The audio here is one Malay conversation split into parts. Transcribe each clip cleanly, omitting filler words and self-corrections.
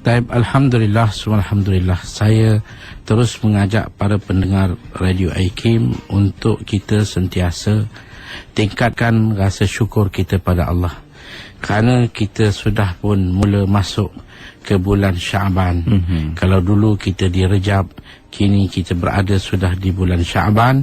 Taib, Alhamdulillah, Alhamdulillah. Saya terus mengajak para pendengar Radio Aikim untuk kita sentiasa tingkatkan rasa syukur kita pada Allah. Kerana kita sudah pun mula masuk ke bulan Syaban. Kalau dulu kita di Rejab, kini kita berada sudah di bulan Syaban.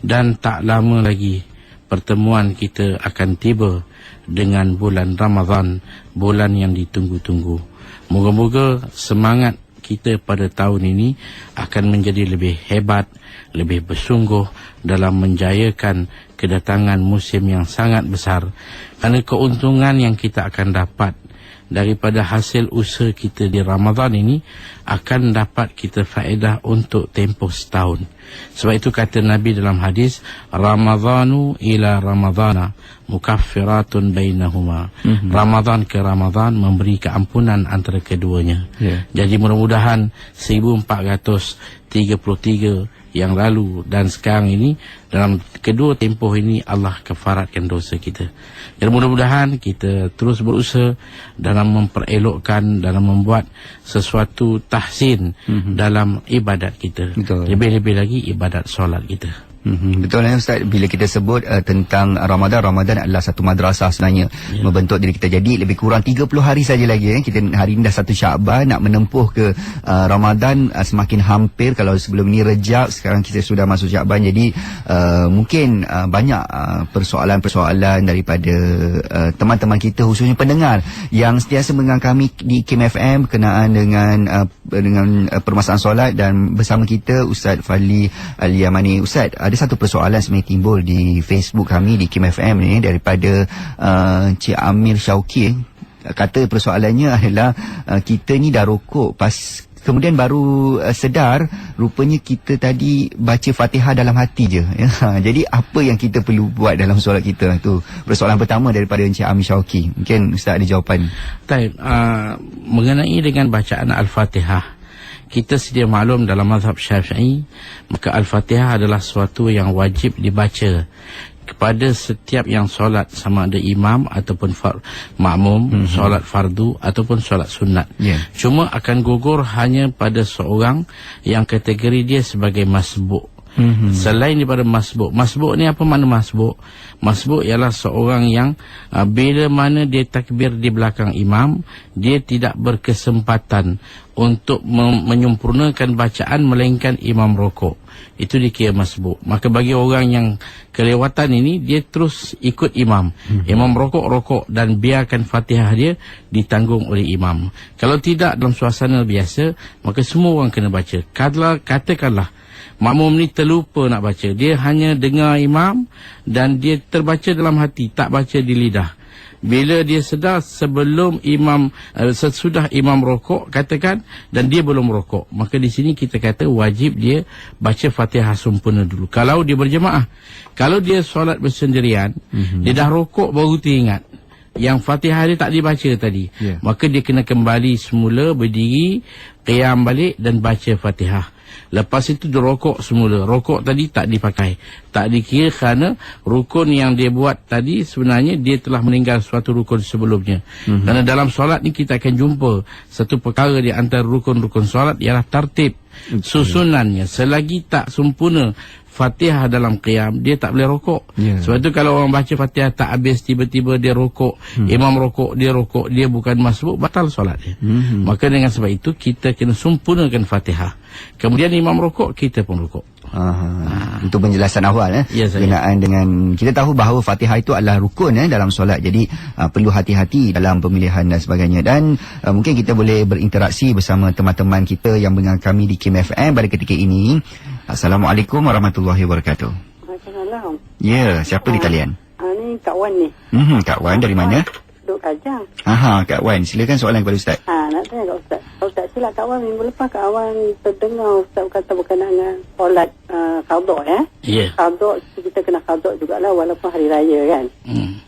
Dan tak lama lagi pertemuan kita akan tiba dengan bulan Ramadan, bulan yang ditunggu-tunggu. Moga-moga semangat kita pada tahun ini akan menjadi lebih hebat, lebih bersungguh dalam menjayakan kedatangan musim yang sangat besar. Kerana keuntungan yang kita akan dapat daripada hasil usaha kita di Ramadan ini akan dapat kita faedah untuk tempoh setahun. Sebab itu kata Nabi dalam hadis, Ramadhanu ila Ramadhana mukaffiratun bainahuma. Ramadan ke Ramadan memberi keampunan antara keduanya. Jadi mudah-mudahan 1433 yang lalu dan sekarang ini, dalam kedua tempoh ini Allah kafaratkan dosa kita. Dan mudah-mudahan kita terus berusaha dalam memperelokkan, dalam membuat sesuatu tahsin dalam ibadat kita. Lebih-lebih lagi ibadat solat kita. Betul ya Ustaz, bila kita sebut tentang Ramadan adalah satu madrasah sebenarnya, membentuk diri kita. Jadi lebih kurang 30 hari saja lagi kita hari ini dah 1 Syaban, nak menempuh ke Ramadan semakin hampir. Kalau sebelum ini Rejab, sekarang kita sudah masuk Syaban. Jadi mungkin banyak persoalan-persoalan daripada teman-teman kita, khususnya pendengar yang sentiasa mendengar kami di Kim FM berkenaan dengan permasalahan solat. Dan bersama kita Ustaz Fadli Al-Yamani. Ustaz, ada satu persoalan sebenarnya timbul di Facebook kami di Kim FM ni daripada Cik Amir Syauki. Kata persoalannya adalah kita ni dah rokok kemudian baru sedar rupanya kita tadi baca Fatihah dalam hati je. Jadi apa yang kita perlu buat dalam solat kita? Itu persoalan pertama daripada Encik Amir Syauki. Mungkin Ustaz ada jawapan. Baik, mengenai dengan bacaan Al-Fatihah, kita sedia maklum dalam mazhab Syafi'i, maka Al-Fatihah adalah sesuatu yang wajib dibaca kepada setiap yang solat, sama ada imam ataupun makmum, solat fardu ataupun solat sunat. Cuma akan gugur hanya pada seorang yang kategori dia sebagai masbuk. Selain daripada masbuk. Masbuk ni apa makna masbuk? Masbuk ialah seorang yang bila mana dia takbir di belakang imam, dia tidak berkesempatan untuk menyempurnakan bacaan melainkan imam rokok. Itu dikira masbuk. Maka bagi orang yang kelewatan ini, dia terus ikut imam. Imam rokok dan biarkan Fatihah dia ditanggung oleh imam. Kalau tidak dalam suasana biasa, maka semua orang kena baca. Katakanlah makmum ni terlupa nak baca, dia hanya dengar imam dan dia terbaca dalam hati, tak baca di lidah. Bila dia sedar sebelum imam, sesudah imam rokok katakan, dan dia belum rokok, maka di sini kita kata wajib dia baca Fatihah sempurna dulu. Kalau dia berjemaah, kalau dia solat bersendirian, dia dah rokok baru teringat yang Fatihah dia tak dibaca tadi, maka dia kena kembali semula, berdiri, qiyam balik dan baca Fatihah. Lepas itu dia rokok semula. Rokok tadi tak dipakai, tak dikira, kerana rukun yang dia buat tadi sebenarnya dia telah meninggal suatu rukun sebelumnya. Kerana dalam solat ni kita akan jumpa satu perkara di antara rukun-rukun solat ialah tartib, susunannya. Selagi tak sempurna Fatihah dalam qiyam, dia tak boleh rokok. Sebab itu kalau orang baca Fatihah tak habis, tiba-tiba dia rokok, imam rokok, dia bukan masbuk, batal solat dia. Maka dengan sebab itu kita kena sempurnakan Fatihah. Kemudian imam rokok, kita pun rokok. Untuk penjelasan awal berkenaan dengan, kita tahu bahawa Fatihah itu adalah rukun dalam solat. Jadi perlu hati-hati dalam pemilihan dan sebagainya. Dan mungkin kita boleh berinteraksi bersama teman-teman kita yang mendengar kami di Kim FM pada ketika ini. Assalamualaikum warahmatullahi wabarakatuh. Waalaikumsalam. Ya, siapa di talian? Ni Kak Wan ni. Kak Wan dari mana? Duk Kajang. Kak Wan, silakan soalan kepada Ustaz. Nak tanya kat Ustaz. Ustaz, silap Kak Wan, minggu lepas Kak Wan terdengar Ustaz kata berkenaan dengan solat qadha Qadha, kita kena qadha jugalah walaupun hari raya kan.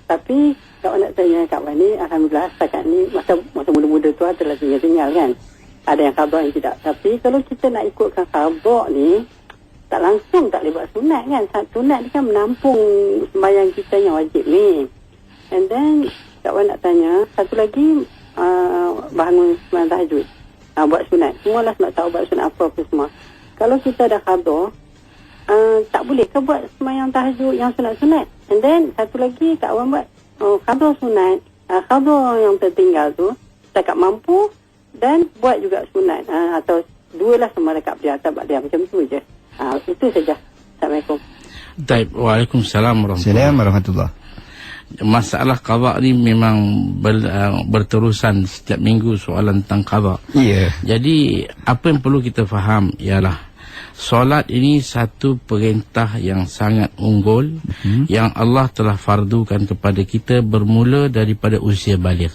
Tapi Kak Wan nak tanya Kak Wan ni, alhamdulillah setakat ni masa muda-muda tu adalah tinggal-tinggal kan. Ada yang qadha yang tidak. Tapi kalau kita nak ikutkan qadha ni, tak langsung tak boleh buat sunat kan. Sunat ni kan menampung sembahyang kita yang wajib ni. And then Kak Wan nak tanya satu lagi, bangun sembahyang tahajud. buat sunat. Semualah nak tahu buat sunat apa semua. Kalau kita dah qada, tak boleh ke buat sembahyang tahajud yang sunat-sunat? And then satu lagi Kak Wan buat qada sunat, qada yang tertinggal tu setakat mampu, dan buat juga sunat, atau dua lah sama dekat beliau dia macam tu je. Itu saja. Assalamualaikum. Baik, waalaikumsalam warahmatullahi. Masalah qada ni memang berterusan setiap minggu soalan tentang qada. Jadi apa yang perlu kita faham ialah solat ini satu perintah yang sangat unggul yang Allah telah fardukan kepada kita bermula daripada usia baligh.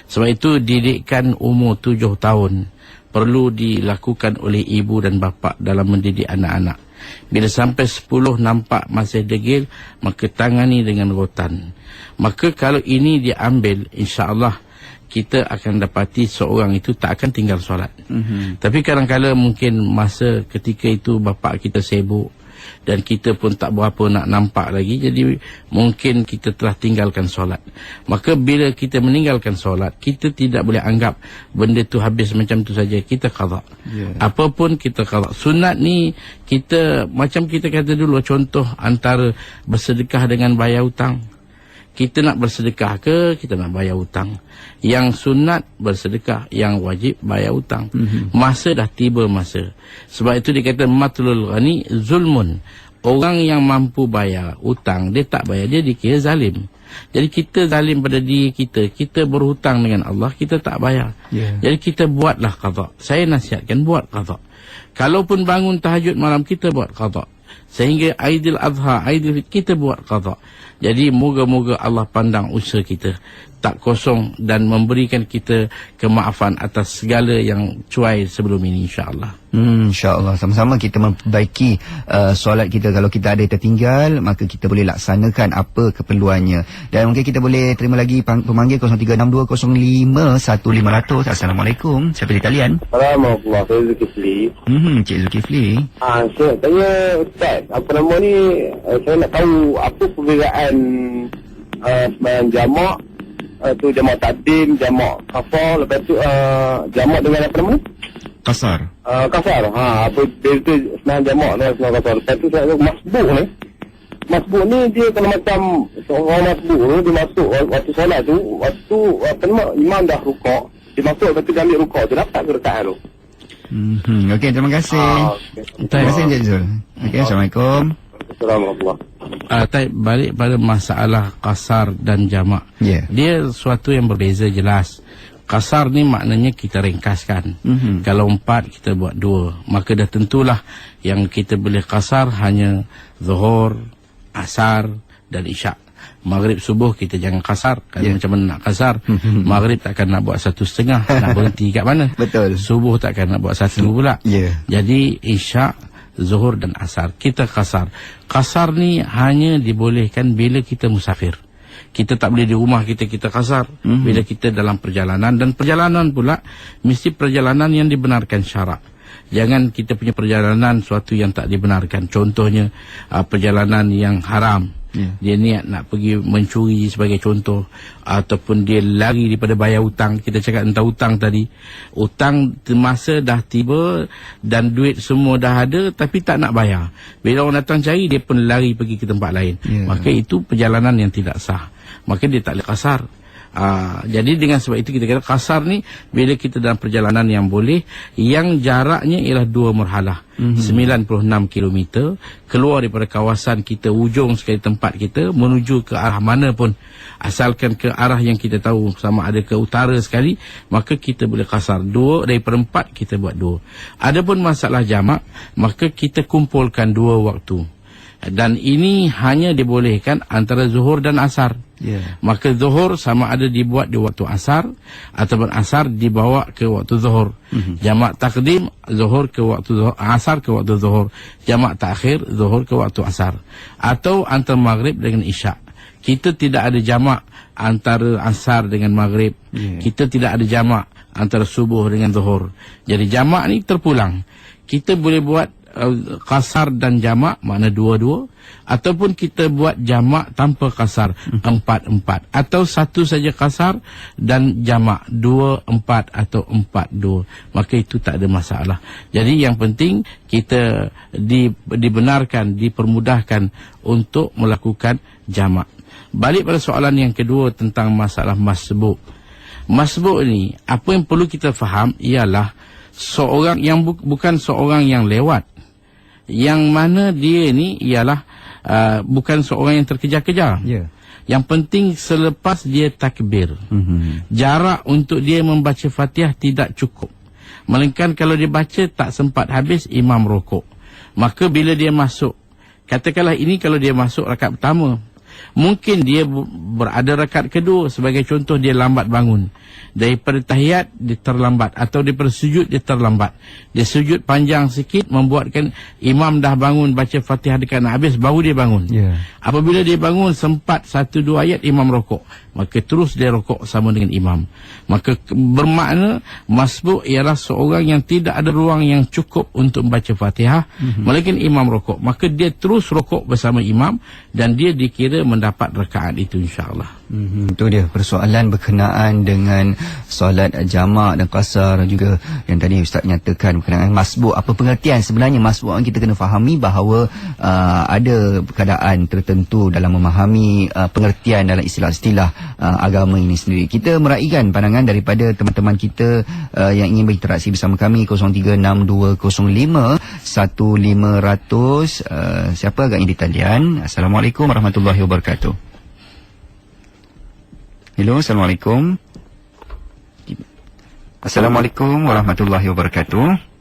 Sebab itu didikan umur 7 tahun perlu dilakukan oleh ibu dan bapa dalam mendidik anak-anak. Bila sampai 10 nampak masih degil, maka tangani dengan rotan. Maka kalau ini diambil, insya-Allah kita akan dapati seorang itu tak akan tinggal solat. Tapi kadang-kadang mungkin masa ketika itu bapa kita sibuk dan kita pun tak berapa nak nampak lagi, jadi mungkin kita telah tinggalkan solat. Maka bila kita meninggalkan solat, kita tidak boleh anggap benda tu habis macam tu saja, kita qada. Apapun kita qada. Sunat ni kita macam kita kata dulu, contoh antara bersedekah dengan bayar hutang. Kita nak bersedekah ke kita nak bayar hutang? Yang sunat bersedekah, yang wajib bayar hutang. Masa dah tiba masa. Sebab itu dikata matlul ghani zulmun. Orang yang mampu bayar hutang, dia tak bayar, dia dikira zalim. Jadi kita zalim pada diri kita. Kita berhutang dengan Allah, kita tak bayar. Jadi kita buatlah qada. Saya nasihatkan buat qada. Kalaupun bangun tahajud malam, kita buat qada. Sehingga Aidil Adha, Aidil kita buat qada. Jadi moga-moga Allah pandang usaha kita tak kosong dan memberikan kita kemaafan atas segala yang cuai sebelum ini, insya-Allah. InsyaAllah. Sama-sama kita memperbaiki solat kita. Kalau kita ada tertinggal, maka kita boleh laksanakan apa keperluannya. Dan mungkin kita boleh terima lagi pemanggil 0362051500. Assalamualaikum. Siapa di talian? Assalamualaikum. Saya Zulkifli. Cik Zulkifli. Saya tanya Ustaz, apa nama ni, saya nak tahu apa perbezaan sembahyang jamak, tu jamak takdim, jamak kafar, lepas tu jamak dengan apa nama? Qasar. Kafar. Apa beza tu sembahyang jamak dengan sembahyang kafar. Lepas tu saya masbuk ni. Masbuk ni dia kalau macam orang masbuk ni, dia masuk waktu solat tu, waktu apa nama, imam dah rukuk, dia masuk lepas tu dia ambil rukuk tu, dapat ke rekaan tu? Okey, terima kasih. Terima kasih Encik Zul. Okey, Assalamualaikum. Assalamualaikum. Balik pada masalah qasar dan jamak. Dia suatu yang berbeza jelas. Qasar ni maknanya kita ringkaskan. Kalau 4 kita buat 2, maka dah tentulah yang kita boleh qasar hanya zuhur, asar dan isyak. Maghrib subuh kita jangan qasar. Kalau macam mana nak qasar, maghrib takkan nak buat 1.5, nak berhenti kat mana? Betul. Subuh takkan nak buat 1 pula. Jadi isyak, zuhur dan asar kita qasar. Qasar ni hanya dibolehkan bila kita musafir. Kita tak boleh di rumah kita qasar. Bila kita dalam perjalanan, dan perjalanan pula mesti perjalanan yang dibenarkan syarak. Jangan kita punya perjalanan suatu yang tak dibenarkan. Contohnya perjalanan yang haram. Dia niat nak pergi mencuri sebagai contoh, ataupun dia lari daripada bayar hutang. Kita cakap tentang hutang tadi. Hutang masa dah tiba dan duit semua dah ada tapi tak nak bayar. Bila orang datang cari, dia pun lari pergi ke tempat lain. Maka itu perjalanan yang tidak sah. Maka dia tak boleh qasar. Jadi dengan sebab itu kita kata qasar ni bila kita dalam perjalanan yang boleh, yang jaraknya ialah 2 marhalah, 96 km, keluar daripada kawasan kita, ujung sekali tempat kita, menuju ke arah mana pun, asalkan ke arah yang kita tahu, sama ada ke utara sekali, maka kita boleh qasar 2 daripada 4 kita buat 2. Adapun masalah jamak, maka kita kumpulkan 2 waktu. Dan ini hanya dibolehkan antara zuhur dan asar. Maka zuhur sama ada dibuat di waktu asar, ataupun asar dibawa ke waktu zuhur. Jamak takdim, zuhur ke waktu zuhur, asar ke waktu zuhur. Jamak takhir, zuhur ke waktu asar. Atau antara maghrib dengan isyak. Kita tidak ada jamak antara asar dengan maghrib. Kita tidak ada jamak antara subuh dengan zuhur. Jadi jamak ni terpulang. Kita boleh buat qasar dan jamak, makna dua-dua, ataupun kita buat jamak tanpa qasar, 4-4, atau satu saja qasar dan jamak 2-4 atau 4-2, maka itu tak ada masalah. Jadi yang penting kita dibenarkan, dipermudahkan untuk melakukan jamak. Balik pada soalan yang kedua tentang masalah masbuk. Masbuk ni, apa yang perlu kita faham ialah seorang yang bukan seorang yang lewat, yang mana dia ni ialah bukan seorang yang terkejar-kejar. Yang penting selepas dia takbir, jarak untuk dia membaca Fatihah tidak cukup. Melainkan kalau dia baca tak sempat habis, imam rokok. Maka bila dia masuk, katakanlah ini kalau dia masuk rakaat pertama, mungkin dia berada rakaat kedua, sebagai contoh dia lambat bangun. Daripada tahiyat dia terlambat, atau daripada sujud dia terlambat. Dia sujud panjang sikit, membuatkan imam dah bangun baca Fatihah dekat nak habis, baru dia bangun. Apabila dia bangun sempat 1-2 ayat, imam rokok, maka terus dia rokok sama dengan imam. Maka bermakna masbuk ialah seorang yang tidak ada ruang yang cukup untuk membaca Fatihah, melainkan imam rokok, maka dia terus rokok bersama imam dan dia dikira mendapat rakaat itu, insya-Allah. Itu dia persoalan berkenaan dengan solat jamak dan qasar, juga yang tadi Ustaz nyatakan berkenaan masbuk. Apa pengertian sebenarnya masbuk? Kita kena fahami bahawa ada keadaan tertentu dalam memahami pengertian dalam istilah-istilah agama ini sendiri. Kita meraihkan pandangan daripada teman-teman kita yang ingin berinteraksi bersama kami, 0362051500. Siapa agaknya di talian? Assalamualaikum warahmatullahi wabarakatuh. Hello, Assalamualaikum. Assalamualaikum warahmatullahi wabarakatuh.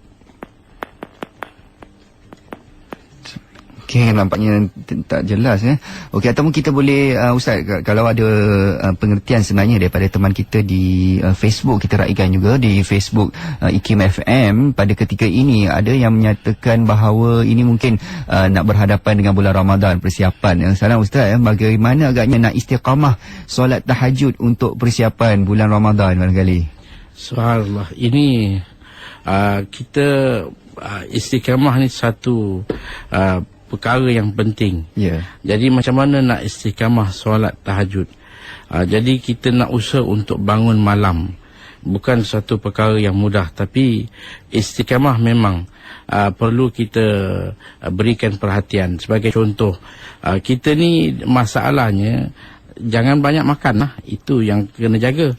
Okey, nampaknya tak jelas Okey, ataupun kita boleh Ustaz, kalau ada pengertian sebenarnya daripada teman kita di Facebook, kita raikan juga di Facebook IKIM FM pada ketika ini, ada yang menyatakan bahawa ini mungkin nak berhadapan dengan bulan Ramadan, persiapan. Salam Ustaz, bagaimana agaknya nak istiqamah solat tahajud untuk persiapan bulan Ramadan barangkali? Subhanallah, ini kita istiqamah ni satu perkara yang penting. Jadi macam mana nak istiqamah solat tahajud? Jadi kita nak usaha untuk bangun malam. Bukan satu perkara yang mudah, tapi istiqamah memang perlu kita berikan perhatian. Sebagai contoh, kita ni masalahnya jangan banyak makan lah. Itu yang kena jaga.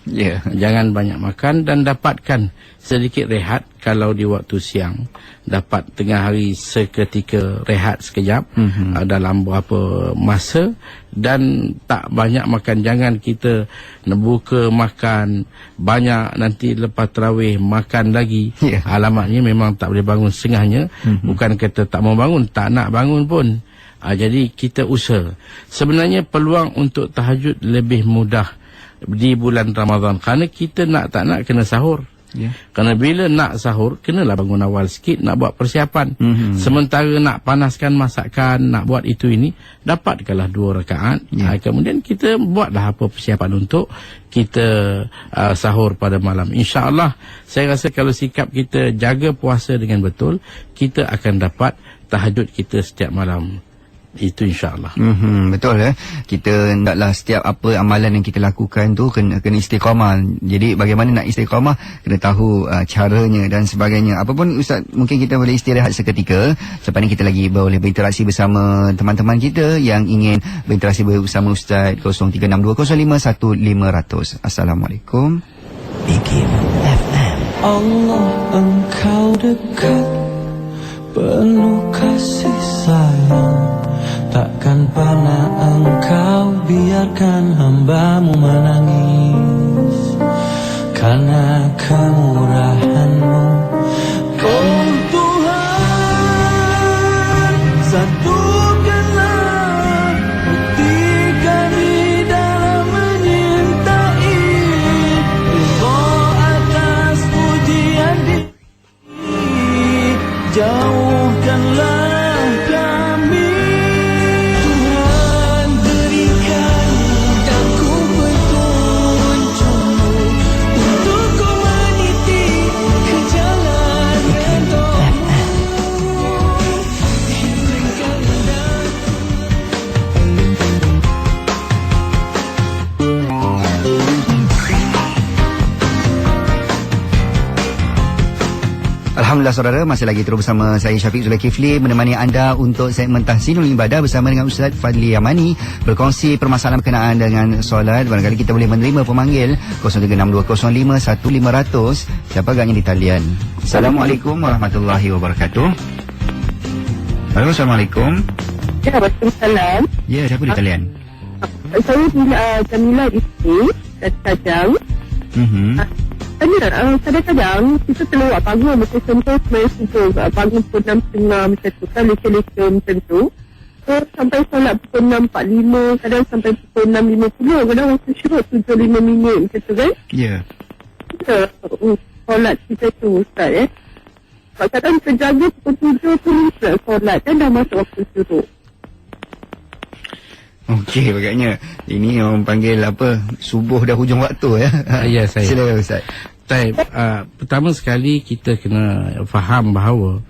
Jangan banyak makan dan dapatkan sedikit rehat. Kalau di waktu siang, dapat tengah hari seketika rehat sekejap dalam beberapa masa, dan tak banyak makan. Jangan kita buka makan banyak, nanti lepas tarawih makan lagi. Alamatnya memang tak boleh bangun setengahnya. Bukan kata tak mau bangun, tak nak bangun pun. Jadi kita usaha. Sebenarnya peluang untuk tahajud lebih mudah di bulan Ramadan, kerana kita nak tak nak kena sahur. Kerana bila nak sahur, kenalah bangun awal sikit, nak buat persiapan. Sementara nak panaskan masakan, nak buat itu ini, dapatkanlah 2 rakaat. Kemudian kita buatlah apa persiapan untuk kita sahur pada malam. InsyaAllah, saya rasa kalau sikap kita jaga puasa dengan betul, kita akan dapat tahajud kita setiap malam. Itu insyaAllah. Betul kita hendaklah setiap apa amalan yang kita lakukan tu kena istiqamah. Jadi bagaimana nak istiqamah, kena tahu caranya dan sebagainya. Apapun Ustaz, mungkin kita boleh istirahat seketika. Selepas ni kita lagi boleh berinteraksi bersama teman-teman kita yang ingin berinteraksi bersama Ustaz. 0362051500. Assalamualaikum. IKIM FM. Allah, Engkau dekat, penuh kasih sayang. Takkan pernah Engkau biarkan hamba-Mu menangis, karena kemurahan-Mu. Oh Tuhan, satukanlah bukti kami dalam menyintai, Ridho atas pujian diri, jauhkanlah Alhamdulillah saudara, masih lagi terus bersama saya Syafiq Zulkifli menemani anda untuk segmen Tahsinul Ibadah bersama dengan Ustaz Fadli Yamani, berkongsi permasalahan berkenaan dengan solat. Barangkali kita boleh menerima pemanggil 0362051500. Siapa agaknya di talian? Assalamualaikum warahmatullahi wabarakatuh. Halo, Assalamualaikum. Ya, Waalaikumsalam. Ya, siapa di talian? Saya Jamila Istri Kajang. Kadang-kadang kita terlewat bangun macam contoh semain subuh, bangun pukul 6.30 macam tu kan, leka-leka macam tu. So, sampai solat pukul 6.45, kadang sampai pukul 6.50, kadang waktu syuruk 7.5 minit macam tu kan. Ya. Kita solat kita tu Ustaz kadang terjaga pukul 7 tu solat kan dah masuk waktu syuruk. Okey, agaknya ini orang panggil apa, subuh dah hujung waktu ya. Ya, saya. Silakan Ustaz. Baik, pertama sekali kita kena faham bahawa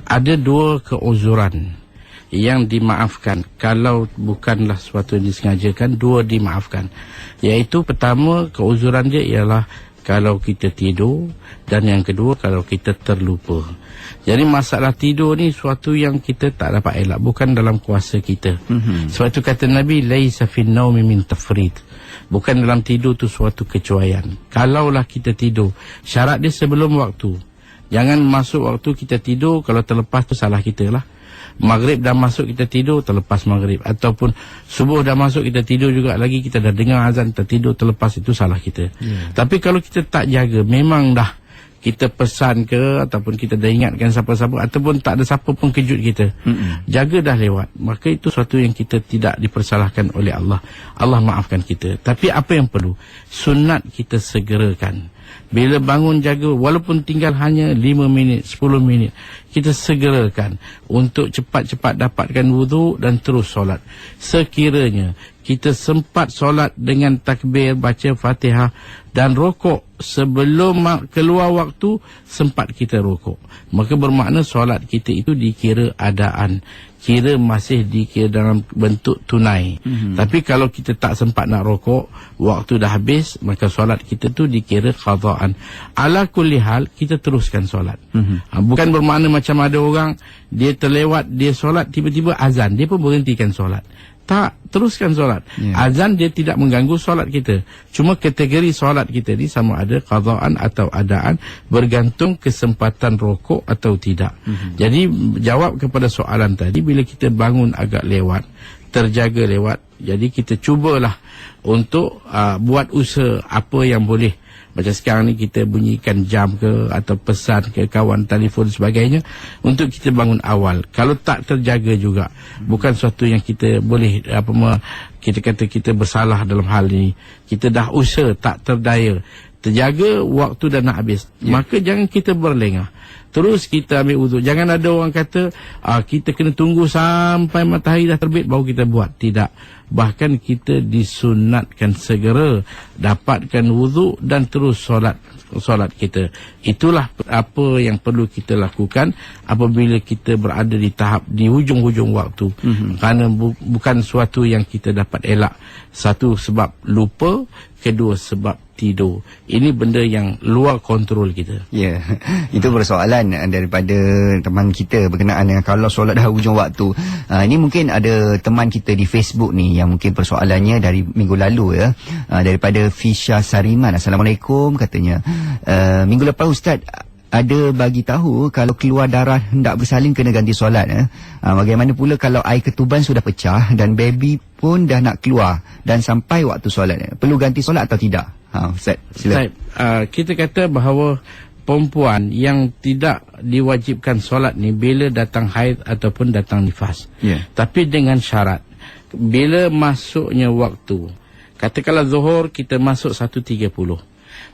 ada dua keuzuran yang dimaafkan. Kalau bukanlah sesuatu yang disengajakan, dua dimaafkan. Iaitu pertama, keuzuran dia ialah kalau kita tidur, dan yang kedua kalau kita terlupa. Jadi masalah tidur ni suatu yang kita tak dapat elak, bukan dalam kuasa kita. Sebab itu kata Nabi, laisa fin naumi min tafrid. Bukan dalam tidur tu suatu kecuaian. Kalaulah kita tidur, syarat dia sebelum waktu. Jangan masuk waktu kita tidur, kalau terlepas tu salah kita lah. Maghrib dah masuk kita tidur, terlepas maghrib. Ataupun subuh dah masuk kita tidur juga lagi, kita dah dengar azan tertidur, terlepas, itu salah kita. Tapi kalau kita tak jaga, memang dah kita pesan ke, ataupun kita dah ingatkan siapa-siapa, ataupun tak ada siapa pun kejut kita, jaga dah lewat, maka itu suatu yang kita tidak dipersalahkan oleh Allah. Allah maafkan kita. Tapi apa yang perlu? Sunat kita segerakan. Bila bangun jaga, walaupun tinggal hanya 5 minit, 10 minit, kita segerakan untuk cepat-cepat dapatkan wudhu dan terus solat. Sekiranya kita sempat solat dengan takbir, baca Fatihah dan rokok sebelum keluar waktu, sempat kita rokok, maka bermakna solat kita itu dikira adaan, kira masih dikira dalam bentuk tunai. Tapi kalau kita tak sempat nak rokok, waktu dah habis, maka solat kita tu dikira qadaan. Ala kulli hal, kita teruskan solat. Bukan bermakna macam ada orang, dia terlewat, dia solat, tiba-tiba azan, dia pun berhentikan solat. Tak, teruskan solat. Azan dia tidak mengganggu solat kita. Cuma kategori solat kita ni sama ada qadaan atau adaan, bergantung kesempatan rokok atau tidak. Jadi jawab kepada soalan tadi, bila kita bangun agak lewat, terjaga lewat, jadi kita cubalah untuk buat usaha apa yang boleh. Macam sekarang ni kita bunyikan jam ke, atau pesan ke kawan, telefon sebagainya, untuk kita bangun awal. Kalau tak terjaga juga, bukan sesuatu yang kita boleh kita kata kita bersalah dalam hal ini. Kita dah usaha tak terdaya, terjaga, waktu dah nak habis, maka jangan kita berlengah, terus kita ambil wuduk. Jangan ada orang kata kita kena tunggu sampai matahari dah terbit baru kita buat. Tidak. Bahkan kita disunatkan segera dapatkan wuduk dan terus solat kita. Itulah apa yang perlu kita lakukan apabila kita berada di tahap di hujung-hujung waktu. Kerana bukan suatu yang kita dapat elak. Satu sebab lupa, kedua sebab tidur. Ini benda yang luar kontrol kita. Ya, itu persoalan daripada teman kita berkenaan dengan kalau solat dah hujung waktu. Ini mungkin ada teman kita di Facebook ni yang mungkin persoalannya dari minggu lalu ya. Daripada Fisha Sariman. Assalamualaikum, katanya. Minggu lepas Ustaz ada bagi tahu kalau keluar darah hendak bersalin kena ganti solat. Bagaimana pula kalau air ketuban sudah pecah dan baby pun dah nak keluar dan sampai waktu solat, perlu ganti solat atau tidak? Ustaz, sila. Kita kata bahawa perempuan yang tidak diwajibkan solat ni bila datang haid ataupun datang nifas. Tapi dengan syarat, bila masuknya waktu, katakanlah zuhur kita masuk 1.30,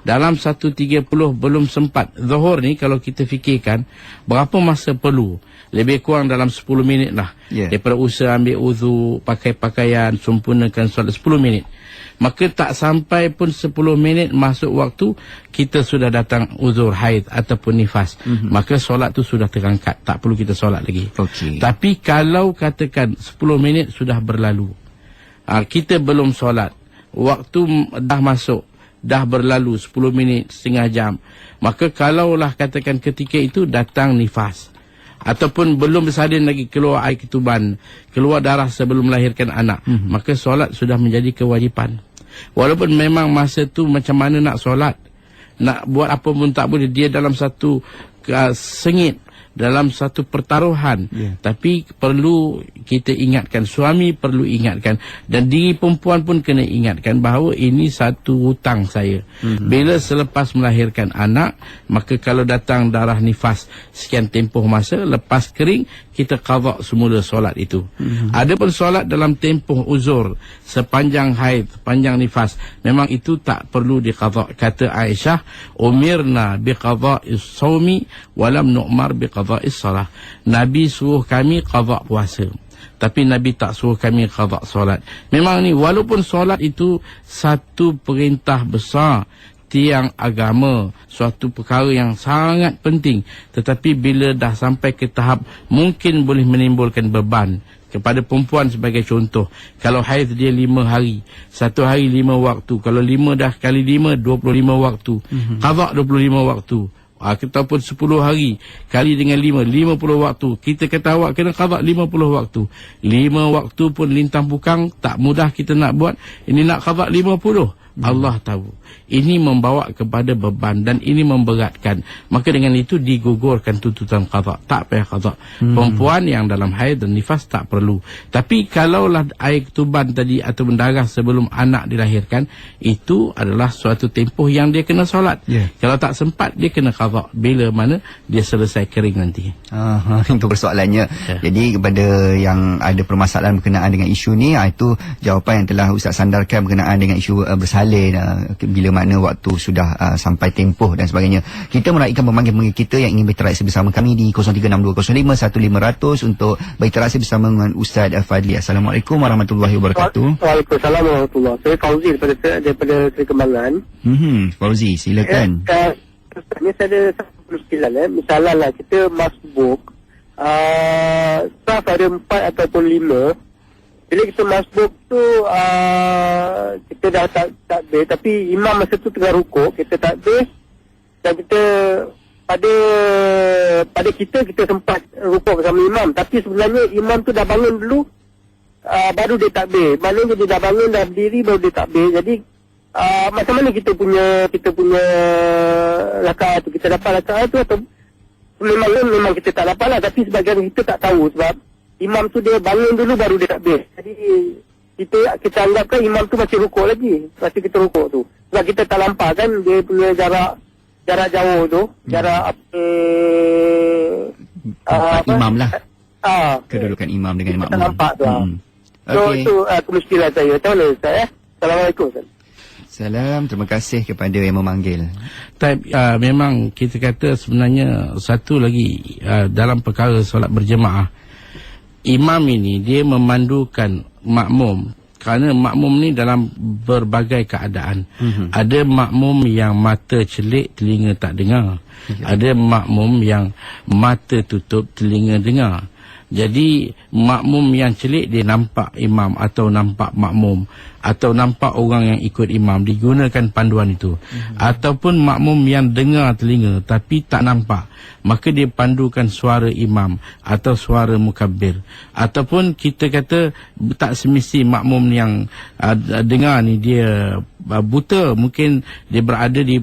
dalam 1.30 belum sempat. Zuhur ni kalau kita fikirkan berapa masa perlu, lebih kurang dalam 10 minit lah. Daripada usaha ambil wudu, pakai pakaian, sempurnakan solat 10 minit. Maka tak sampai pun 10 minit masuk waktu, kita sudah datang uzur haid ataupun nifas. Maka solat tu sudah terangkat, tak perlu kita solat lagi. Tapi kalau katakan 10 minit sudah berlalu, kita belum solat, waktu dah masuk, dah berlalu 10 minit, setengah jam, maka kalaulah katakan ketika itu datang nifas ataupun belum bersalin lagi keluar air ketuban, keluar darah sebelum melahirkan anak, maka solat sudah menjadi kewajipan. Walaupun memang masa tu macam mana nak solat, nak buat apa pun tak boleh, dia dalam satu sengit, dalam satu pertaruhan, tapi perlu kita ingatkan, suami perlu ingatkan, dan diri perempuan pun kena ingatkan bahawa ini satu hutang saya. Bila selepas melahirkan anak, maka kalau datang darah nifas sekian tempoh masa, lepas kering, kita qada semula solat itu. Adapun solat dalam tempoh uzur, sepanjang haid, sepanjang nifas, memang itu tak perlu diqada. Kata Aisyah, umirna biqada'is sawmi walam nu'mar biqada'is salah. Nabi suruh kami qada puasa, tapi Nabi tak suruh kami qada solat. Memang ni, walaupun solat itu satu perintah besar, tiang agama, suatu perkara yang sangat penting, tetapi bila dah sampai ke tahap mungkin boleh menimbulkan beban kepada perempuan, sebagai contoh, kalau haid dia 5 hari, satu hari 5 waktu, kalau 5 dah kali 5, 25 waktu, qada 25 waktu, ataupun 10 hari kali dengan 5, 50 waktu, kita kata awak kena qada 50 waktu. 5 waktu pun lintang bukang, tak mudah kita nak buat, ini nak qada 50. Allah tahu ini membawa kepada beban dan ini memberatkan, maka dengan itu digugurkan tuntutan qada, tak payah qada. Perempuan yang dalam haid dan nifas tak perlu. Tapi kalaulah air ketuban tadi atau darah sebelum anak dilahirkan, itu adalah suatu tempoh yang dia kena solat. Kalau tak sempat, dia kena qada bila mana dia selesai kering nanti. Itu persoalannya. Jadi kepada yang ada permasalahan berkenaan dengan isu ni, itu jawapan yang telah Ustaz sandarkan berkenaan dengan isu bersalin, bila mana waktu sudah sampai tempoh dan sebagainya. Kita menaikkan pemanggil-pemanggil kita yang ingin berinteraksi bersama kami di 0362051500 untuk berinteraksi bersama dengan Ustaz Fadli. Assalamualaikum warahmatullahi wabarakatuh. Waalaikumsalam warahmatullahi wabarakatuh. Saya Fauzi daripada Seri Kembangan. Fauzi, silakan. Ini saya ada satu persoalan. Misalnya lah, kita masbuk saf ada 4 ataupun 5. Bila kita masbuk tu, kita dah takbir, tapi imam masa tu tengah rukuk, kita takbir, dan kita pada kita sempat rukuk bersama imam, tapi sebenarnya imam tu dah bangun dulu, baru dia takbir. Maknanya dia dah bangun, dah berdiri, baru dia takbir. Jadi macam mana kita punya rakaat tu, kita dapat rakaat tu atau memang kita tak dapat lah, tapi sebagian kita tak tahu sebab imam tu dia bangun dulu baru dia takbir. Jadi kita anggapkan imam tu masih rukuk lagi, masih kita rukuk tu. Sebab kita tak nampak kan dia punya jarak jauh tu, jarak imam lah. Kedudukan imam dengan makmum. Kita nampak tu. So itu kemungkinan saya. Macam mana Ustaz? Assalamualaikum Ustaz. Salam, terima kasih kepada yang memanggil. Memang kita kata sebenarnya satu lagi dalam perkara solat berjemaah, imam ini dia memandukan makmum, kerana makmum ni dalam berbagai keadaan. Ada makmum yang mata celik, telinga tak dengar. Ada makmum yang mata tutup, telinga dengar. Jadi makmum yang celik dia nampak imam atau nampak makmum atau nampak orang yang ikut imam, digunakan panduan itu. Ataupun makmum yang dengar telinga tapi tak nampak, maka dia pandukan suara imam atau suara mukabbir. Ataupun kita kata tak semesti makmum yang dengar ni dia buta, mungkin dia berada di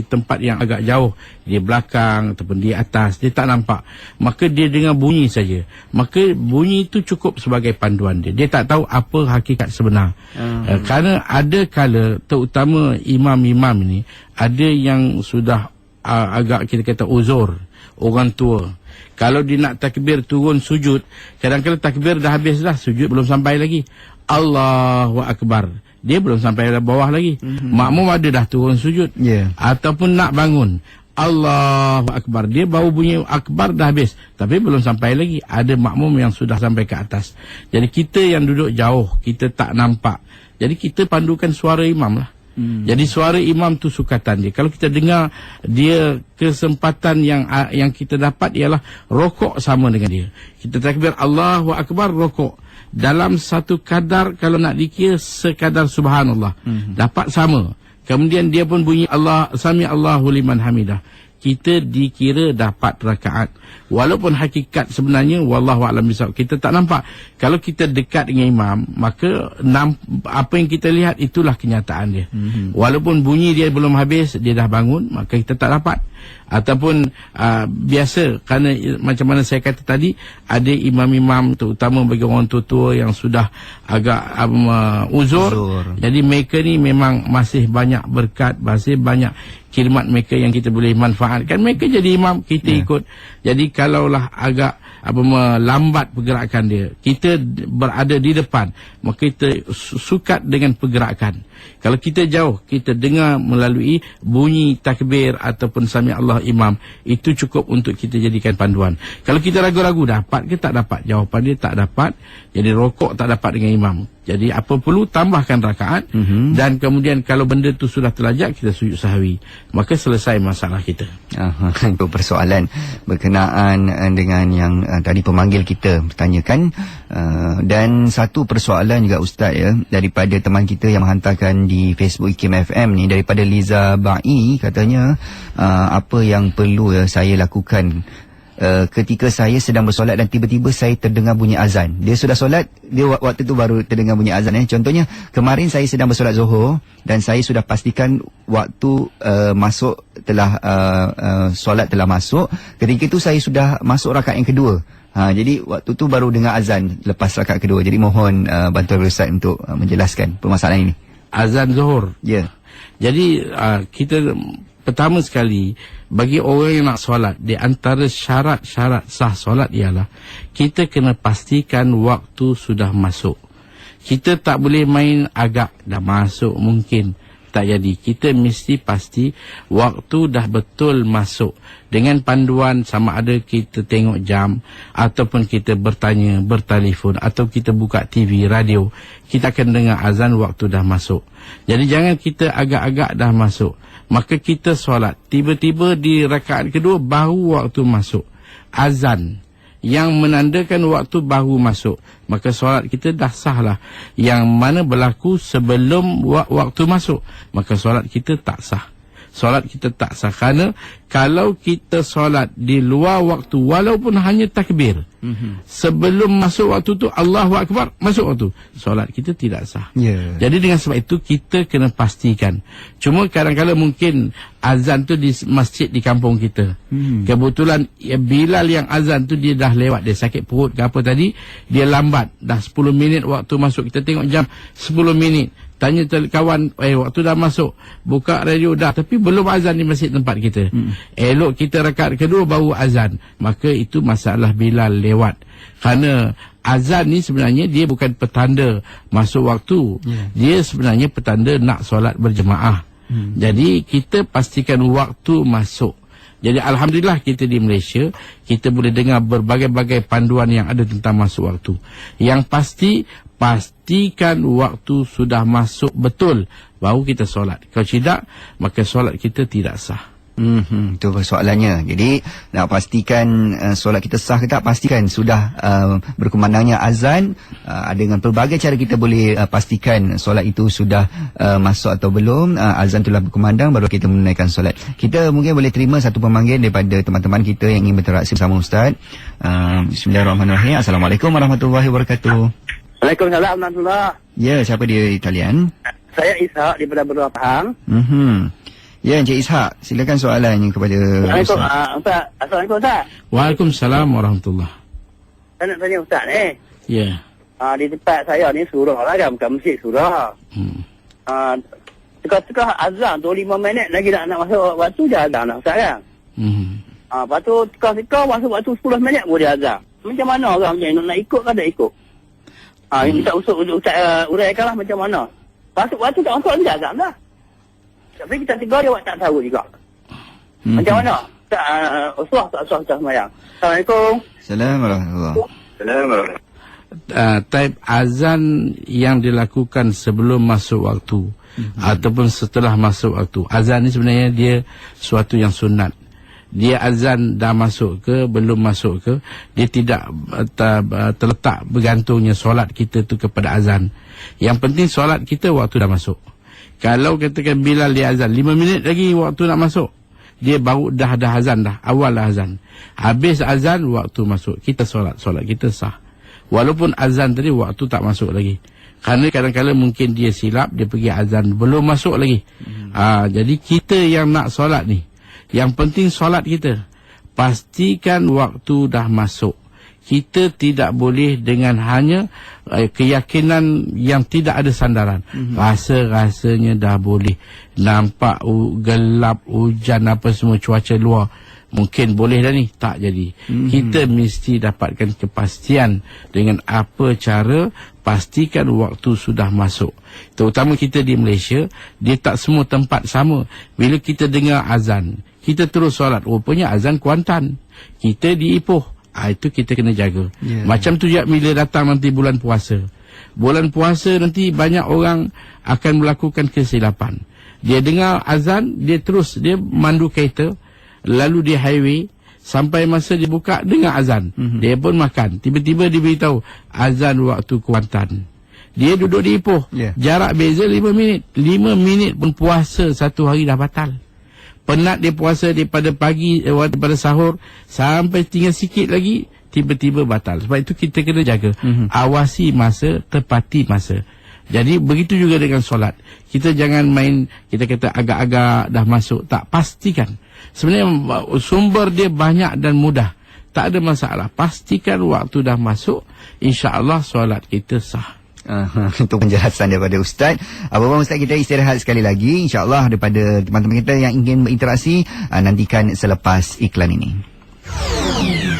tempat yang agak jauh, di belakang ataupun di atas, dia tak nampak, maka dia dengar bunyi saja, maka bunyi itu cukup sebagai panduan dia. Dia tak tahu apa hakikat sebenar. Kerana ada kala, terutama imam-imam ni, ada yang sudah agak kita kata uzur, orang tua. Kalau dia nak takbir turun sujud, kadang-kadang takbir dah habis dah, sujud belum sampai lagi. Allahu Akbar, dia belum sampai bawah lagi. Makmum ada dah turun sujud. Ataupun nak bangun, Allahu Akbar, dia baru bunyi Akbar dah habis, tapi belum sampai lagi. Ada makmum yang sudah sampai ke atas. Jadi kita yang duduk jauh, kita tak nampak, jadi kita pandukan suara imam lah. Jadi suara imam tu sukatan dia. Kalau kita dengar dia, kesempatan yang kita dapat ialah rokok sama dengan dia. Kita takbir Allahu Akbar, rokok dalam satu kadar, kalau nak dikira sekadar subhanallah, dapat sama. kemudian dia pun bunyi Allah sami Allahu liman hamidah, kita dikira dapat rakaat. Walaupun hakikat sebenarnya wallahu a'lam bishawab kita tak nampak. Kalau kita dekat dengan imam, maka apa yang kita lihat itulah kenyataan dia. Walaupun bunyi dia belum habis, dia dah bangun, maka kita tak dapat. Ataupun biasa, kerana macam mana saya kata tadi, ada imam-imam terutama bagi orang tua-tua yang sudah agak uzur. Jadi mereka ni memang masih banyak berkat, masih banyak khidmat mereka yang kita boleh manfaatkan. Mereka jadi imam, kita ikut. Jadi kalaulah agak melambat pergerakan dia, kita berada di depan, maka kita sukat dengan pergerakan. Kalau kita jauh, kita dengar melalui bunyi takbir ataupun sami Allah imam, itu cukup untuk kita jadikan panduan. Kalau kita ragu-ragu dapat ke tak dapat, jawapan dia tak dapat, jadi rokok tak dapat dengan imam. Jadi apa perlu tambahkan rakaat, dan kemudian kalau benda tu sudah terlajak, kita sujud sahwi, maka selesai masalah kita. Itu persoalan berkenaan dengan yang tadi pemanggil kita bertanyakan. Dan satu persoalan juga Ustaz ya, daripada teman kita yang menghantarkan di Facebook IKIM FM ni, daripada Liza Ba'i, katanya apa yang perlu saya lakukan ketika saya sedang bersolat dan tiba-tiba saya terdengar bunyi azan. Dia sudah solat, dia waktu tu baru terdengar bunyi azan. Contohnya, kemarin saya sedang bersolat Zuhur dan saya sudah pastikan waktu masuk telah solat telah masuk. Ketika itu saya sudah masuk rakaat yang kedua. Jadi waktu tu baru dengar azan lepas rakaat kedua. Jadi mohon bantuan Ustaz untuk menjelaskan permasalahan ini. Azan Zuhur. Ya. Jadi kita pertama sekali, bagi orang yang nak solat, di antara syarat-syarat sah solat ialah kita kena pastikan waktu sudah masuk. Kita tak boleh main agak dah masuk, mungkin tak jadi. Kita mesti pasti waktu dah betul masuk, dengan panduan sama ada kita tengok jam ataupun kita bertanya, bertelefon, atau kita buka TV, radio, kita akan dengar azan waktu dah masuk. Jadi jangan kita agak-agak dah masuk, maka kita solat, tiba-tiba di rakaat kedua baru waktu masuk azan yang menandakan waktu baru masuk, maka solat kita dah sah lah. Yang mana berlaku sebelum waktu masuk, maka solat kita tak sah. Solat kita tak sah, kerana kalau kita solat di luar waktu, walaupun hanya takbir, sebelum masuk waktu tu Allahu Akbar, masuk waktu, solat kita tidak sah. Jadi dengan sebab itu kita kena pastikan. Cuma kadang-kadang mungkin azan tu di masjid di kampung kita, kebetulan Bilal yang azan tu dia dah lewat, dia sakit perut ke apa tadi, dia lambat, dah 10 minit waktu masuk. Kita tengok jam 10 minit, tanya kawan, waktu dah masuk, buka radio dah, tapi belum azan di masjid tempat kita. Elok kita rakaat kedua baru azan, maka itu masalah Bilal lewat. Kerana azan ni sebenarnya dia bukan petanda masuk waktu, dia sebenarnya petanda nak solat berjemaah. Jadi kita pastikan waktu masuk. Jadi alhamdulillah kita di Malaysia, kita boleh dengar berbagai-bagai panduan yang ada tentang masuk waktu. Yang pasti, pastikan waktu sudah masuk betul, baru kita solat. Kalau tidak, maka solat kita tidak sah. Itu persoalannya. Jadi nak pastikan solat kita sah ke tak, pastikan sudah berkumandangnya azan. Dengan pelbagai cara kita boleh pastikan solat itu sudah masuk atau belum. Azan telah berkumandang, baru kita menunaikan solat. Kita mungkin boleh terima satu pemanggil daripada teman-teman kita yang ingin berinteraksi bersama Ustaz. Bismillahirrahmanirrahim. Assalamualaikum warahmatullahi wabarakatuh. Waalaikumsalam warahmatullahi. Ya, siapa dia Italian? Saya Ishak daripada Berdua Pahang. Ya, Encik Ishak, silakan soalannya kepada Assalamualaikum, Ustaz. Assalamualaikum Ustaz. Waalaikumsalam warahmatullahi. Saya nak tanya Ustaz ni. Ya. Di tempat saya ni surah lah kan, bukan masjid surah. Tengah-tengah azan tu 5 minit lagi nak masuk waktu dia azan lah Ustaz kan. Lepas tu tengah-tengah masuk waktu 10 minit pun dia azan. Macam mana orang macam ni, nak ikut ke tak ikut? Ustaz uraikan lah macam mana. Masuk waktu tak masuk dia azan lah. Tapi kita tiga dia tak tahu juga. Macam mana? Usah semayang. Assalamualaikum. Assalamualaikum. Type azan yang dilakukan sebelum masuk waktu ataupun setelah masuk waktu. Azan ni sebenarnya dia suatu yang sunat. Dia azan dah masuk ke, belum masuk ke, dia tidak terletak bergantungnya solat kita tu kepada azan. Yang penting solat kita waktu dah masuk. Kalau katakan Bilal dia azan 5 minit lagi waktu nak masuk, dia baru dah azan dah, awal dah azan. Habis azan waktu masuk, kita solat kita sah. Walaupun azan tadi waktu tak masuk lagi. Kerana kadang-kadang mungkin dia silap, dia pergi azan belum masuk lagi. Jadi kita yang nak solat ni, yang penting solat kita, pastikan waktu dah masuk. Kita tidak boleh dengan hanya keyakinan yang tidak ada sandaran. Rasa-rasanya dah boleh nampak gelap, hujan apa semua, cuaca luar, mungkin boleh dah ni, tak jadi. Kita mesti dapatkan kepastian dengan apa cara pastikan waktu sudah masuk. Terutama kita di Malaysia, dia tak semua tempat sama. Bila kita dengar azan, kita terus solat. Rupanya azan Kuantan, kita di Ipoh. Itu kita kena jaga. Macam tu juga bila datang nanti bulan puasa. Bulan puasa nanti banyak orang akan melakukan kesilapan. Dia dengar azan, dia mandu kereta, lalu dia highway, sampai masa dia buka dengar azan. Dia pun makan. Tiba-tiba dia beritahu azan waktu Kuantan. Dia duduk di Ipoh. Jarak beza 5 minit. 5 minit pun puasa satu hari dah batal. Penat dia puasa daripada pagi, daripada sahur sampai tinggal sikit lagi, tiba-tiba batal. Sebab itu kita kena jaga. Awasi masa, tepati masa. Jadi begitu juga dengan solat. Kita jangan main, kita kata agak-agak dah masuk. Tak, pastikan. Sebenarnya sumber dia banyak dan mudah. Tak ada masalah. Pastikan waktu dah masuk, insya-Allah solat kita sah. Untuk penjelasan daripada Ustaz. Abang-abang Ustaz, kita istirahat sekali lagi. InsyaAllah daripada teman-teman kita yang ingin berinteraksi, nantikan selepas iklan ini.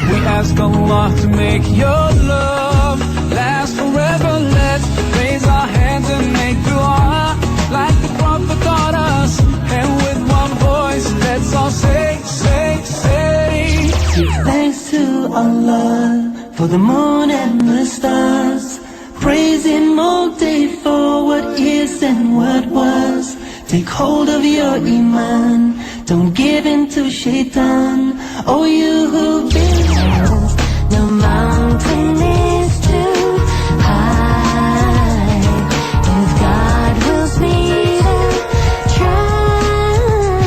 We ask Allah to make your love last forever. Let's raise our hands and make dua like the Prophet taught us. And with one voice, let's all say, say, say. Give thanks to Allah for the moon and the stars. Praise Him all day for what is and what was. Take hold of your iman, don't give in to shaitan. Oh, you who believes, no mountain is too high. If God wills me to try,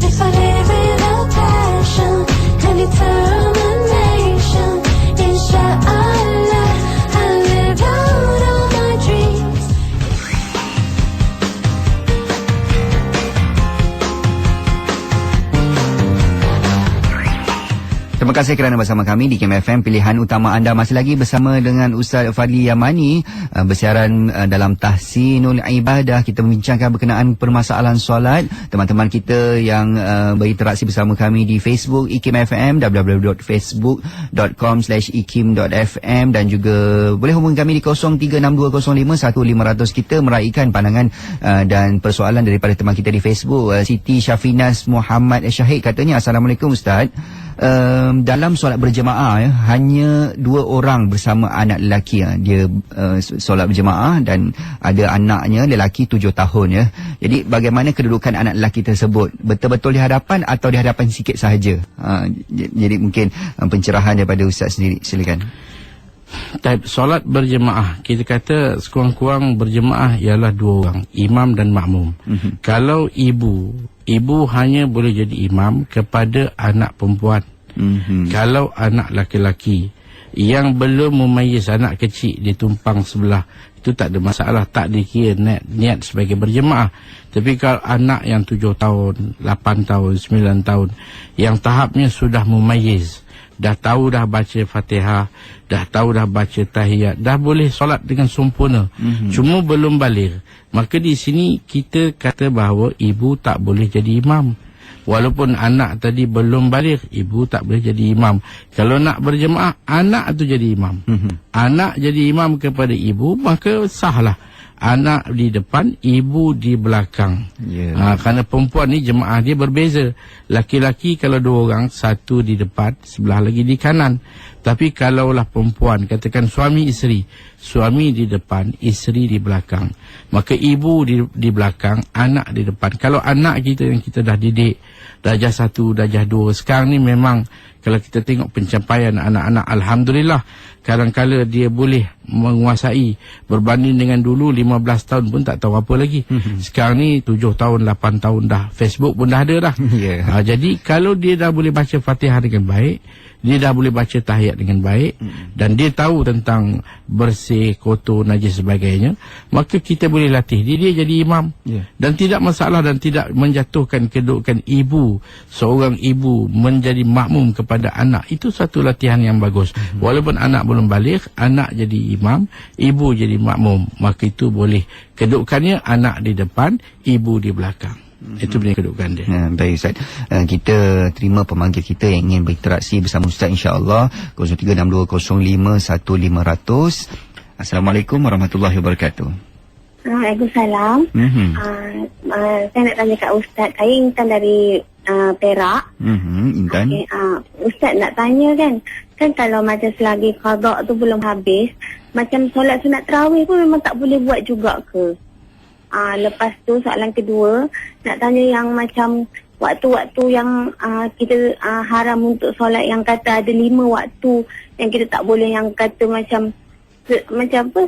if I live without passion and determination, inshallah. Terima kasih kerana bersama kami di KIM FM, pilihan utama anda. Masih lagi bersama dengan Ustaz Fadli Yamani, bersiaran dalam Tahsinul Ibadah. Kita membincangkan berkenaan permasalahan solat. Teman-teman kita yang berinteraksi bersama kami di Facebook IKIM FM, www.facebook.com/ikim.fm, dan juga boleh hubungi kami di 0362051500. Kita meraihkan pandangan dan persoalan daripada teman kita di Facebook. Siti Syafinas Muhammad Syahid katanya, Assalamualaikum Ustaz. Dalam solat berjemaah hanya 2 orang bersama anak lelaki. Dia solat berjemaah dan ada anaknya lelaki 7 tahun ya. Jadi bagaimana kedudukan anak lelaki tersebut? Betul-betul di hadapan atau di hadapan sikit sahaja? Jadi mungkin pencerahan daripada Ustaz sendiri, silakan. Solat berjemaah, kita kata sekurang-kurang berjemaah ialah 2 orang, imam dan makmum. Kalau ibu hanya boleh jadi imam kepada anak perempuan. Kalau anak laki-laki yang belum memayyiz, anak kecil ditumpang sebelah, itu tak ada masalah, tak dikira niat sebagai berjemaah. Tapi kalau anak yang 7 tahun, 8 tahun, 9 tahun, yang tahapnya sudah memayyiz, dah tahu dah baca Fatihah, dah tahu dah baca tahiyat, dah boleh solat dengan sempurna, cuma belum baligh, maka di sini kita kata bahawa ibu tak boleh jadi imam. Walaupun anak tadi belum baligh, ibu tak boleh jadi imam. Kalau nak berjemaah, anak tu jadi imam. Anak jadi imam kepada ibu, maka sahlah. Anak di depan, ibu di belakang. Kerana perempuan ni jemaah dia berbeza. Laki-laki kalau 2 orang, satu di depan, sebelah lagi di kanan. Tapi kalaulah perempuan, katakan suami isteri, suami di depan, isteri di belakang, maka ibu di belakang, anak di depan. Kalau anak kita yang kita dah didik, darjah 1, darjah 2. Sekarang ni memang kalau kita tengok pencapaian anak-anak, alhamdulillah, kadang-kala dia boleh menguasai berbanding dengan dulu 15 tahun pun tak tahu apa lagi. Sekarang ni 7 tahun, 8 tahun dah, Facebook pun dah ada dah. Jadi kalau dia dah boleh baca Fatihah dengan baik, dia dah boleh baca tahiyat dengan baik, dan dia tahu tentang bersih, kotor, najis sebagainya, maka kita boleh latih dia jadi imam. Dan tidak masalah dan tidak menjatuhkan kedudukan ibu, seorang ibu menjadi makmum kepada anak. Itu satu latihan yang bagus. Walaupun anak belum baligh, anak jadi imam, ibu jadi makmum, maka itu boleh. Kedudukannya anak di depan, ibu di belakang. Itu punya kedudukan dia. Baik Ustaz. Kita terima pemanggil kita yang ingin berinteraksi bersama Ustaz, insya-Allah. 0362051500. Assalamualaikum warahmatullahi wabarakatuh. Waalaikumsalam. Saya nak tanya kat Ustaz. Saya Intan dari Perak. Intan. Okay, Ustaz nak tanya kan kalau macam selagi qada tu belum habis, macam solat sunat tarawih pun memang tak boleh buat juga ke? Lepas tu soalan kedua, nak tanya yang macam waktu-waktu yang kita haram untuk solat, yang kata ada 5 waktu yang kita tak boleh, yang kata macam apa,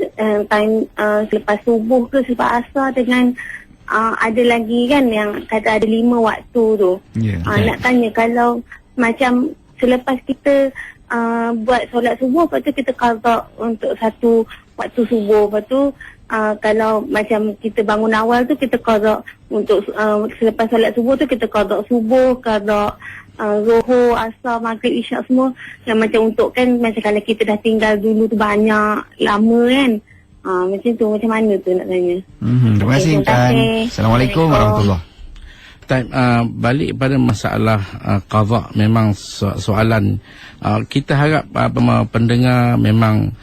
time selepas subuh ke selepas asar, dengan ada lagi kan yang kata ada 5 waktu tu. Nak tanya kalau macam selepas kita buat solat subuh, lepas tu kita qada untuk satu waktu subuh, lepas tu kalau macam kita bangun awal tu kita qada untuk selepas solat subuh tu kita qada subuh, qada zuhur, asar, maghrib, isyak semua, yang macam untuk kan macam kalau kita dah tinggal dulu tu banyak lama kan, macam tu, macam mana tu nak tanya. Terima kasih Intan. Assalamualaikum warahmatullahi. Balik pada masalah qada, memang soalan kita harap pendengar memang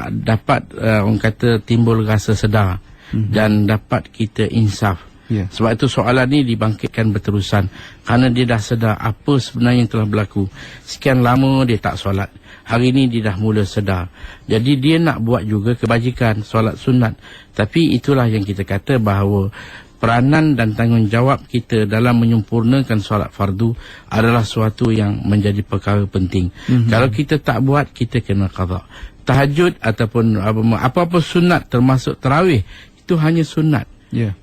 dapat orang kata timbul rasa sedar dan dapat kita insaf. Sebab itu soalan ni dibangkitkan berterusan kerana dia dah sedar apa sebenarnya yang telah berlaku. Sekian lama dia tak solat, hari ni dia dah mula sedar. Jadi dia nak buat juga kebajikan, solat sunat. Tapi itulah yang kita kata bahawa peranan dan tanggungjawab kita dalam menyempurnakan solat fardu adalah suatu yang menjadi perkara penting. Kalau kita tak buat, kita kena qada. Tahajud ataupun apa-apa sunat termasuk tarawih, itu hanya sunat.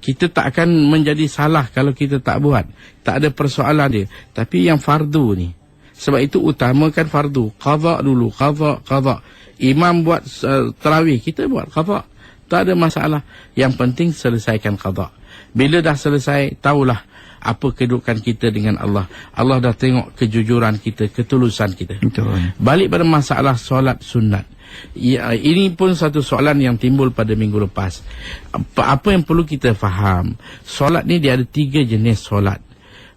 Kita tak akan menjadi salah kalau kita tak buat. Tak ada persoalan dia. Tapi yang fardu ni, sebab itu utamakan fardu. Qada dulu, qada. Imam buat tarawih, kita buat qada. Tak ada masalah. Yang penting selesaikan qada. Bila dah selesai, tahulah apa kedudukan kita dengan Allah. Allah dah tengok kejujuran kita, ketulusan kita. Betul. Balik pada masalah solat sunat. Ini pun satu soalan yang timbul pada minggu lepas. Apa yang perlu kita faham? Solat ni dia ada 3 jenis solat.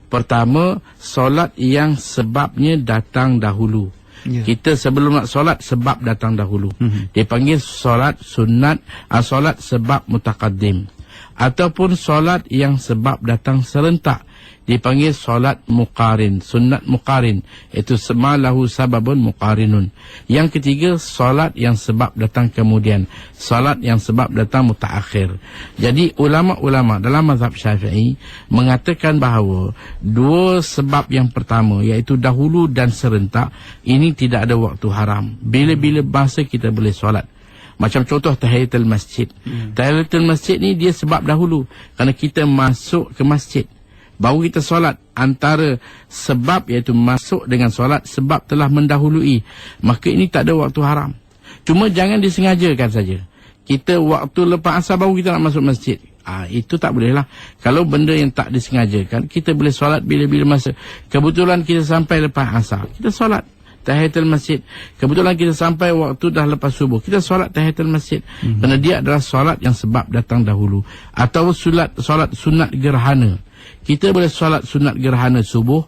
Pertama, solat yang sebabnya datang dahulu. Kita sebelum nak solat, sebab datang dahulu. Dia panggil solat sunat, solat sebab mutaqaddim. Ataupun solat yang sebab datang serentak, dipanggil solat muqarin, sunat muqarin, itu semalahu sababun muqarinun. Yang ketiga, solat yang sebab datang kemudian, solat yang sebab datang mutaakhir. Jadi ulama-ulama dalam mazhab Syafi'i mengatakan bahawa 2 sebab yang pertama, iaitu dahulu dan serentak, ini tidak ada waktu haram. Bila-bila masa kita boleh solat. Macam contoh tahiyatul masjid. Tahiyatul masjid ni dia sebab dahulu, kerana kita masuk ke masjid, baru kita solat. Antara sebab iaitu masuk dengan solat, sebab telah mendahului, maka ini tak ada waktu haram. Cuma jangan disengajakan saja. Kita waktu lepas asar baru kita nak masuk masjid, itu tak boleh lah. Kalau benda yang tak disengajakan, kita boleh solat bila-bila masa. Kebetulan kita sampai lepas asar, kita solat tahiyatul masjid. Kebetulan kita sampai waktu dah lepas subuh, kita solat tahiyatul masjid. Kerana dia adalah solat yang sebab datang dahulu. Atau solat sunat gerhana. Kita boleh solat sunat gerhana subuh,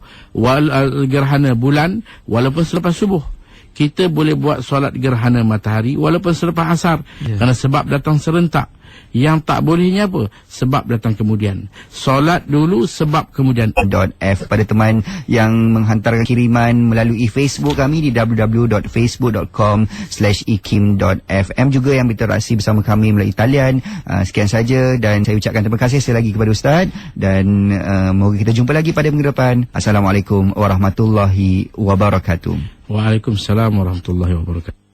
gerhana bulan, walaupun selepas subuh. Kita boleh buat solat gerhana matahari walaupun selepas asar, kerana sebab datang serentak. Yang tak bolehnya apa? Sebab datang kemudian. Solat dulu, sebab kemudian. .f. Pada teman yang menghantarkan kiriman melalui Facebook kami di www.facebook.com/ikim.fm, juga yang berinteraksi bersama kami melalui talian. Sekian saja dan saya ucapkan terima kasih sekali lagi kepada Ustaz, dan moga kita jumpa lagi pada minggu depan. Assalamualaikum warahmatullahi wabarakatuh. Waalaikumsalam warahmatullahi wabarakatuh.